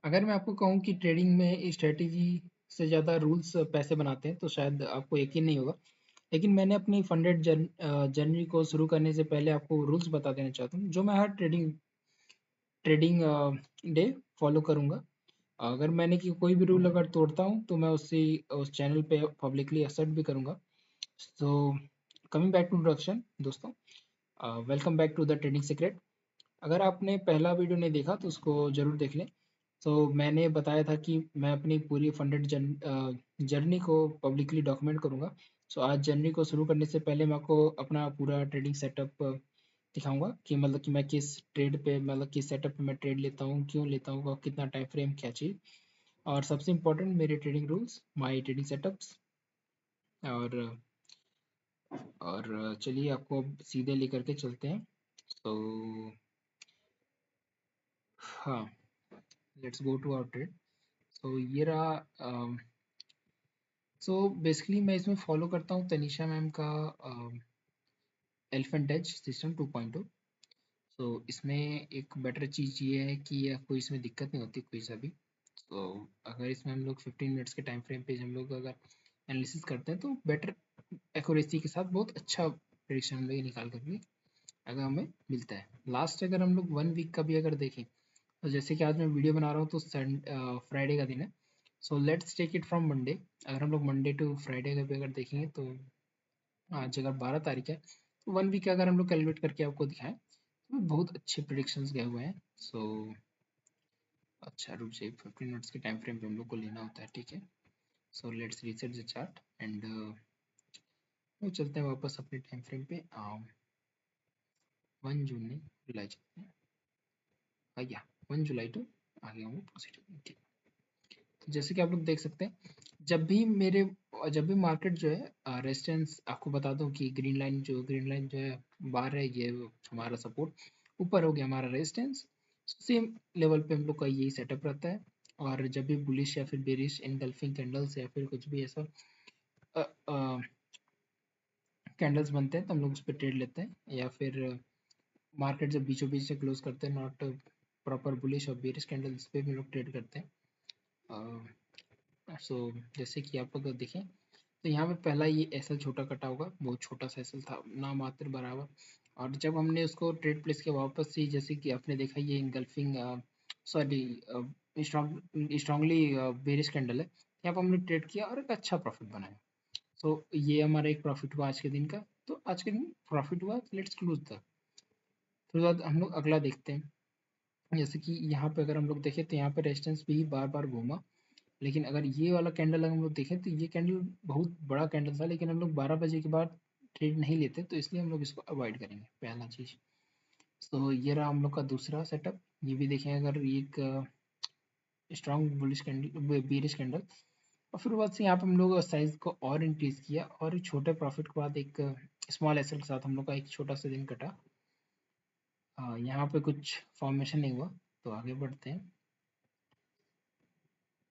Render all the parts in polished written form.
अगर मैं आपको कहूँ कि ट्रेडिंग में स्ट्रेटेजी से ज़्यादा रूल्स पैसे बनाते हैं तो शायद आपको यकीन नहीं होगा। लेकिन मैंने अपनी फंडेड जर्नी को शुरू करने से पहले आपको रूल्स बता देना चाहता हूँ जो मैं हर ट्रेडिंग ट्रेडिंग डे फॉलो करूँगा। अगर मैंने कि कोई भी रूल अगर तोड़ता हूँ तो मैं उस चैनल पे पब्लिकली एक्सेप्ट भी करूँगा। So coming back to introduction दोस्तों, welcome back to the trading secret. अगर आपने पहला वीडियो नहीं देखा तो उसको ज़रूर देख लें। तो मैंने बताया था कि मैं अपनी पूरी फंडेड जर्नी को पब्लिकली डॉक्यूमेंट करूँगा। सो आज जर्नी को शुरू करने से पहले मैं आपको अपना पूरा ट्रेडिंग सेटअप दिखाऊँगा कि मतलब कि मैं किस ट्रेड पे मतलब किस सेटअप पे मैं ट्रेड लेता हूँ, क्यों लेता हूँ और कितना टाइम फ्रेम क्या चीज़। और सबसे इम्पोर्टेंट मेरे trading rules, my trading setups. और चलिए आपको अब सीधे लेकर के चलते हैं। तो हाँ, let's go to our trade. तो ये रहा। सो बेसिकली मैं इसमें फॉलो करता हूँ तनीषा मैम का एलिफेंट एज सिस्टम 2.0। सो इसमें एक बेटर चीज़ ये है कि आपको इसमें दिक्कत नहीं होती कोई सा भी। तो अगर इसमें हम लोग 15 मिनट्स के टाइम फ्रेम पे हम लोग अगर एनालिसिस करते हैं तो बेटर एक्यूरेसी के साथ बहुत अच्छा प्रेडिक्शन हम लोग ये निकाल कर भी अगर हमें मिलता है। लास्ट अगर हम लोग 1 वीक का भी अगर देखें तो जैसे कि आज मैं वीडियो बना रहा हूँ तो फ्राइडे का दिन है। So let's take it from Monday. अगर हम लोग मंडे टू फ्राइडे का भी अगर देखेंगे तो आज अगर 12 तारीख है तो 1 वीक अगर हम लोग कैलकुलेट करके आपको दिखाएं तो बहुत अच्छे प्रिडिक्शंस गए हुए हैं। सो अच्छा रुक जाइए, 15 मिनट्स के टाइम फ्रेम पे हम लोग को लेना होता है, ठीक है। So let's reset the chart and वो चलते हैं वापस अपने टाइम फ्रेम पे। 1 जून नहीं, जुलाई चलते हैं। या 1 जुलाई टू आगे हम लोग प्रोसीड, ठीक। तो जैसे कि आप लोग देख सकते हैं, जब भी मार्केट जो है रेजिस्टेंस, आपको बता दूं कि ग्रीन लाइन जो है बाहर है, ये हमारा सपोर्ट, ऊपर हो गया हमारा रेजिस्टेंस। सेम लेवल पे हम लोग का यही सेटअप रहता है। और जब भी बुलिश या फिर बेरिश इनगल्फिंग कैंडल्स या फिर कुछ भी ऐसा कैंडल्स बनते हैं तो हम लोग उस पर ट्रेड लेते हैं। या फिर मार्केट जब बीचों बीच से क्लोज करते हैं, नॉट प्रॉपर बुलिश और बेरिश कैंडल, इस पे भी हम लोग ट्रेड करते हैं। सो जैसे कि आप अगर देखें तो यहाँ पे पहला ये एसएल छोटा कटा होगा, बहुत छोटा सा एसएल था ना मात्र बराबर। और जब हमने उसको ट्रेड प्लेस के वापस से, जैसे कि आपने देखा ये engulfing sorry strongly bearish candle है, यहाँ पर हमने ट्रेड किया और एक अच्छा प्रॉफिट बनाया। सो ये हमारा एक प्रॉफिट हुआ आज के दिन का। तो आज के दिन प्रॉफिट हुआ, लेट्स क्लोज द। फिर बाद हम लोग अगला देखते हैं। जैसे कि यहाँ पे अगर हम लोग देखें तो यहाँ पे रेजिस्टेंस भी बार बार घूमा। लेकिन अगर ये वाला कैंडल अगर हम लोग देखें तो ये कैंडल बहुत बड़ा कैंडल था, लेकिन हम लोग 12 बजे के बाद ट्रेड नहीं लेते तो इसलिए हम लोग इसको अवॉइड करेंगे, पहला चीज़। तो ये रहा हम लोग का दूसरा सेटअप। ये भी देखें, अगर एक strong bullish candle, bearish candle, और फिर बाद से यहाँ पे हम लोग साइज को और इंक्रीज किया और एक छोटे प्रॉफिट के बाद एक स्मॉल एसएल के साथ हम लोग का एक छोटा सा दिन कटा। यहाँ पे कुछ फॉर्मेशन नहीं हुआ, तो आगे बढ़ते हैं।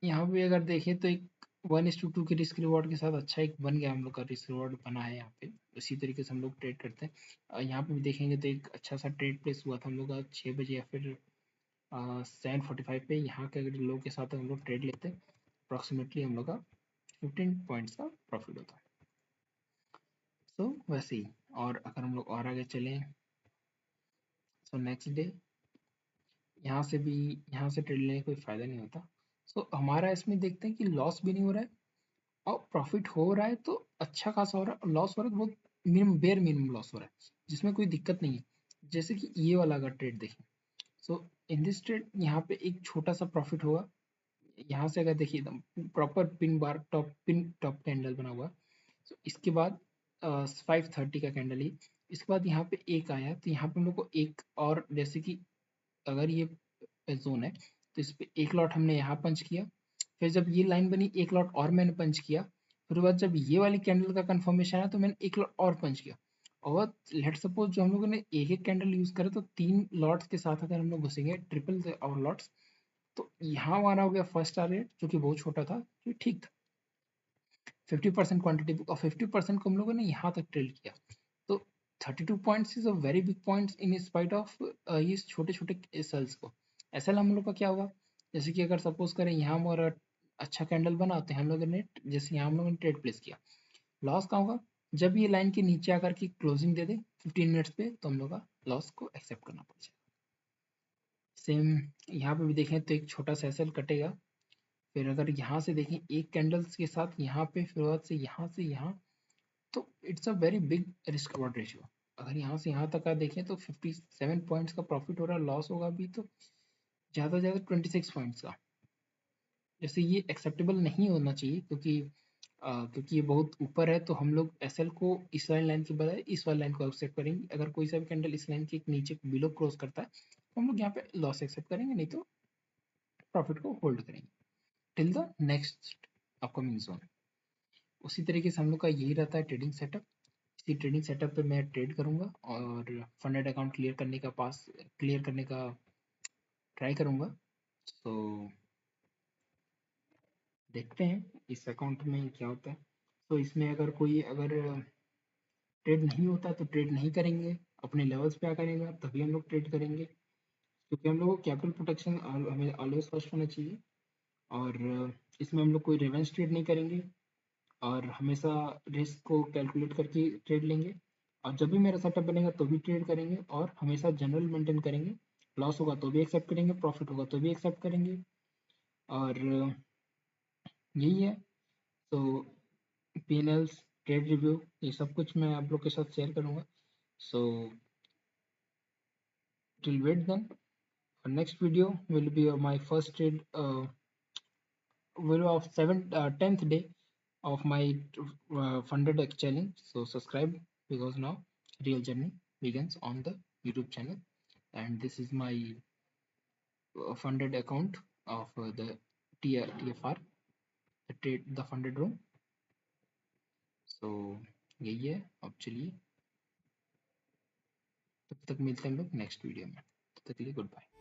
यहाँ पे अगर देखें तो एक 1:2 के रिस्क रिवॉर्ड के साथ अच्छा एक बन गया, हम लोग का रिस्क रिवॉर्ड बना है यहाँ पे। उसी तरीके से हम लोग ट्रेड करते हैं। यहाँ पे भी देखेंगे तो एक अच्छा सा ट्रेड प्लेस हुआ था हम लोग का 6 बजे या फिर 7:45 पे। यहाँ के अगर लोग के साथ हम लोग ट्रेड लेते हैं अप्रॉक्सीमेटली हम लोग का 15 पॉइंट्स का प्रॉफिट होता है। सो वैसे ही। और अगर हम लोग और आगे चलें, सो नेक्स्ट डे यहाँ से ट्रेड लेने का कोई फ़ायदा नहीं होता। सो हमारा इसमें देखते हैं कि लॉस भी नहीं हो रहा है और प्रॉफिट हो रहा है तो अच्छा खासा हो रहा है, और लॉस हो रहा है तो बहुत बेयर मिनिमम लॉस हो रहा है, जिसमें कोई दिक्कत नहीं है। जैसे कि ये वाला अगर ट्रेड देखें, सो इन दिस ट्रेड यहाँ पे एक छोटा सा प्रॉफिट हुआ। यहाँ से अगर देखिए एकदम प्रॉपर पिन टॉप कैंडल बना हुआ। सो इसके बाद 5:30 का कैंडल ही, इसके बाद यहाँ पे एक आया तो यहाँ पे हम लोग को एक और, जैसे कि अगर ये जोन है तो इस पे एक लॉट हमने यहाँ पंच किया। फिर जब ये लाइन बनी एक लॉट और मैंने पंच किया। फिर बाद जब ये वाली कैंडल का कंफर्मेशन आया तो मैंने एक लॉट और पंच किया। और लेट सपोज जो हम लोगों ने एक एक कैंडल यूज करा तो 3 लॉट्स के साथ अगर हम लोग घुसेंगे ट्रिपल और लॉट्स, तो यहाँ हमारा हो गया फर्स्ट टारगेट जो कि बहुत छोटा था, जो ठीक था 50% क्वांटिटी, और 50% को हम लोगों ने यहाँ तक ट्रेड किया। तो 32 points is a very big points in spite of ये छोटे छोटे सेल्स को। एसएल हम लोग का क्या हुआ, जैसे कि अगर सपोज करें यहाँ हमारा अच्छा कैंडल बना तो हम लोगों ने जैसे यहाँ हम लोगों ने ट्रेड प्लेस किया, लॉस कहाँ होगा जब ये लाइन के नीचे आकर के क्लोजिंग दे दे 15 मिनट्स पे, तो हम लोग का लॉस को एक्सेप्ट करना पड़ जाएगा। सेम यहाँ पे भी देखें तो एक छोटा सा एसएल कटेगा, फिर अगर यहाँ से देखें एक कैंडल्स के साथ यहाँ पे फिर बाद से यहाँ, तो it's a very big risk reward ratio. अगर यहाँ से यहाँ तक का देखें तो 57 पॉइंट्स का प्रॉफिट हो रहा है, लॉस होगा भी तो ज़्यादा से ज़्यादा 26 पॉइंट्स का। जैसे ये एक्सेप्टेबल नहीं होना चाहिए क्योंकि ये बहुत ऊपर है, तो हम लोग एसएल को इस वाली लाइन के बजाय इस वाली लाइन को एक्सेप्ट करेंगे। अगर कोई सा भी कैंडल इस लाइन के नीचे बिलो क्रॉस करता है तो हम लोग यहाँ पे लॉस एक्सेप्ट करेंगे, नहीं तो प्रॉफिट को होल्ड करेंगे till the next upcoming zone. उसी तरीके से हम लोग का यही रहता है ट्रेडिंग सेटअप। इसी ट्रेडिंग सेटअप पे मैं ट्रेड करूंगा और फंडेड अकाउंट क्लियर करने का ट्राई करूंगा। सो देखते हैं इस अकाउंट में क्या होता है। तो इसमें अगर ट्रेड नहीं होता तो ट्रेड नहीं करेंगे, अपने लेवल्स पे आकर करेंगे तभी हम लोग ट्रेड करेंगे, क्योंकि हम लोग को कैपिटल प्रोटेक्शन हमें ऑलवेज फर्स्ट होना चाहिए। और इसमें हम लोग कोई रिवेंज ट्रेड नहीं करेंगे और हमेशा रिस्क को कैलकुलेट करके ट्रेड लेंगे। और जब भी मेरा सेटअप बनेगा तो भी ट्रेड करेंगे और हमेशा जनरल मेंटेन करेंगे। लॉस होगा तो भी एक्सेप्ट करेंगे, प्रॉफिट होगा तो भी एक्सेप्ट करेंगे। और यही है। तो P&Ls, ट्रेड रिव्यू, ये सब कुछ मैं आप लोग के साथ शेयर करूँगा। So till wait then, next video will be my first trade video of 10th day of my funded challenge. So subscribe because now real journey begins on the YouTube channel, and this is my funded account of the TFR, the trade the funded room. So यही है। अब चलिए तब तक मिलते हैं हम लोग नेक्स्ट वीडियो में, तब तक के लिए गुड बाय।